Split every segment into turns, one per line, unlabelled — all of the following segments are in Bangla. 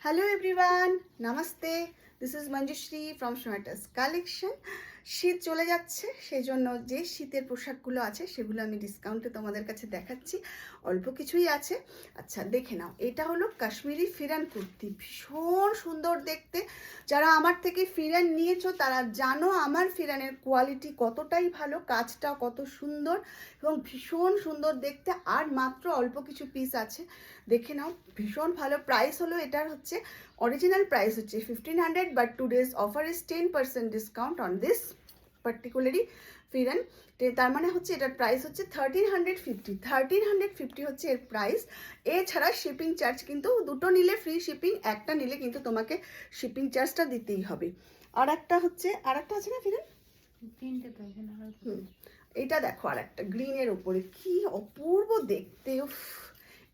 Hello everyone, Namaste. This is Manjushri from Shmatas Collection. শীত চলে যাচ্ছে, সেই জন্য যে শীতের পোশাকগুলো আছে সেগুলো আমি ডিসকাউন্টে তোমাদের কাছে দেখাচ্ছি। অল্প কিছুই আছে। আচ্ছা দেখে নাও, এটা হলো কাশ্মীরি ফিরান কুর্তি, ভীষণ সুন্দর দেখতে। যারা আমার থেকে ফিরান নিয়েছো তারা জানো আমার ফিরানের কোয়ালিটি কতটাই ভালো, কাজটাও কত সুন্দর এবং ভীষণ সুন্দর দেখতে। আর মাত্র অল্প কিছু পিস আছে, দেখে নাও। ভীষণ ভালো প্রাইস হলো, এটার হচ্ছে অরিজিনাল প্রাইস হচ্ছে 1500, but today's offer is 10% discount on this particularly pheran. তার মানে হচ্ছে এটার প্রাইস হচ্ছে 1350 হচ্ছে এর প্রাইস। এছাড়া শিপিং চার্জ কিন্তু দুটো নিলে ফ্রি শিপিং, একটা নিলে কিন্তু তোমাকে শিপিং চার্জটা দিতেই হবে। আর একটা আছে না ফিরান, এটা দেখো আর একটা গ্রিনের উপরে কি অপূর্ব দেখতে।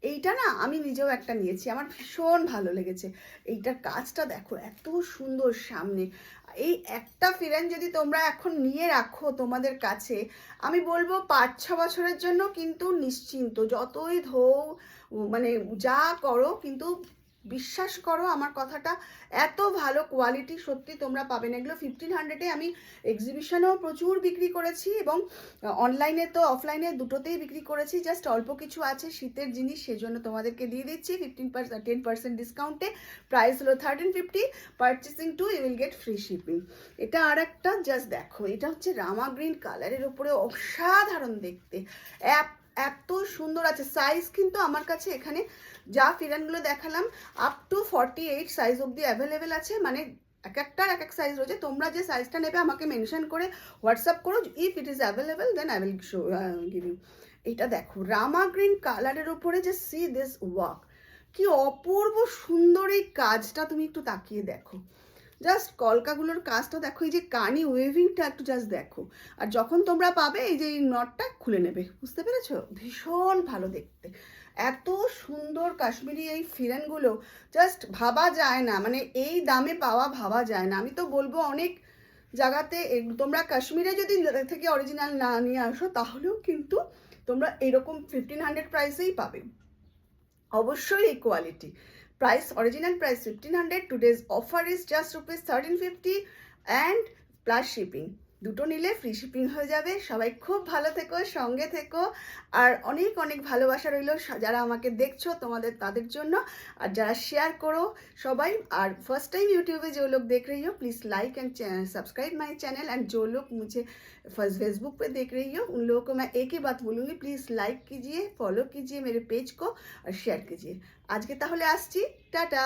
এইটা না আমি নিজেও একটা নিয়েছি, আমার ভীষণ ভালো লেগেছে। এইটার কাজটা দেখো এত সুন্দর সামনে। এই একটা ফিরান যদি তোমরা এখন নিয়ে রাখো তোমাদের কাছে, আমি বলবো 5-6 বছরের জন্য কিন্তু নিশ্চিন্ত, যতই ধোও মানে যা করো, কিন্তু বিশ্বাস করো আমার কথাটা, এত ভালো কোয়ালিটি সত্যি তোমরা পাবে না। এগুলো 1500-এ আমি এক্সিবিশনেও প্রচুর বিক্রি করেছি এবং অনলাইনে তো অফলাইনে দুটোতেই বিক্রি করেছি। জাস্ট অল্প কিছু আছে শীতের জিনিস, সেজন্য তোমাদেরকে দিয়ে দিচ্ছি 10% ডিসকাউন্টে। প্রাইস হলো 1350, purchasing to you will get free shipping. এটা আর একটা জাস্ট দেখো, এটা হচ্ছে রামা গ্রিন কালারের উপরে, অসাধারণ দেখতে, এত সুন্দর আছে। সাইজ কিন্তু আমার কাছে এখানে যা ফিরানগুলো দেখালাম আপ টু 48 সাইজ অবধি অ্যাভেলেবেল আছে। মানে এক একটার এক এক সাইজ রয়েছে। তোমরা যে সাইজটা নেবে আমাকে মেনশন করে হোয়াটসঅ্যাপ করো, if it is available then I will show give you. এটা দেখো রামা গ্রিন কালারের উপরে যে সি দিস ওয়ার্ক, কি অপূর্ব সুন্দর এই কাজটা, তুমি একটু তাকিয়ে দেখো। জাস্ট কলকাগুলোর কাজটা দেখো, এই যে কানি ওয়েভিংটা একটু জাস্ট দেখো। আর যখন তোমরা পাবে এই যে এই নটটা খুলে নেবে, বুঝতে পেরেছো? ভীষণ ভালো দেখতে, এত সুন্দর কাশ্মীরি এই ফিরানগুলো জাস্ট ভাবা যায় না, মানে এই দামে পাওয়া ভাবা যায় না। আমি তো বলবো অনেক জায়গাতে তোমরা কাশ্মীরে যদি থেকে অরিজিনাল না নিয়ে আসো তাহলেও কিন্তু তোমরা এরকম 1500 প্রাইসেই পাবে অবশ্যই এই quality. Price original price 1500, today's offer is just rupees 1350 and plus shipping. দুটো নিলে ফ্রি শিপিং হয়ে যাবে। সবাই খুব ভালো থেকো, সঙ্গে থেকো, আর অনেক অনেক ভালোবাসা রইল যারা আমাকে দেখছো তাদের জন্য, আর যারা শেয়ার করো সবাই। আর फर्स्ट टाइम यूट्यूब पे जो लोग देख रही हो please like and subscribe my channel, and जो लोग मुझे फेसबुक पे देख रही हो उन लोगों को मैं एक ही बात बोलूँगी, प्लीज़ लाइक कीजिए, फॉलो कीजिए मेरे पेज को और शेयर कीजिए। आज के ताहले आसছি, टाटा।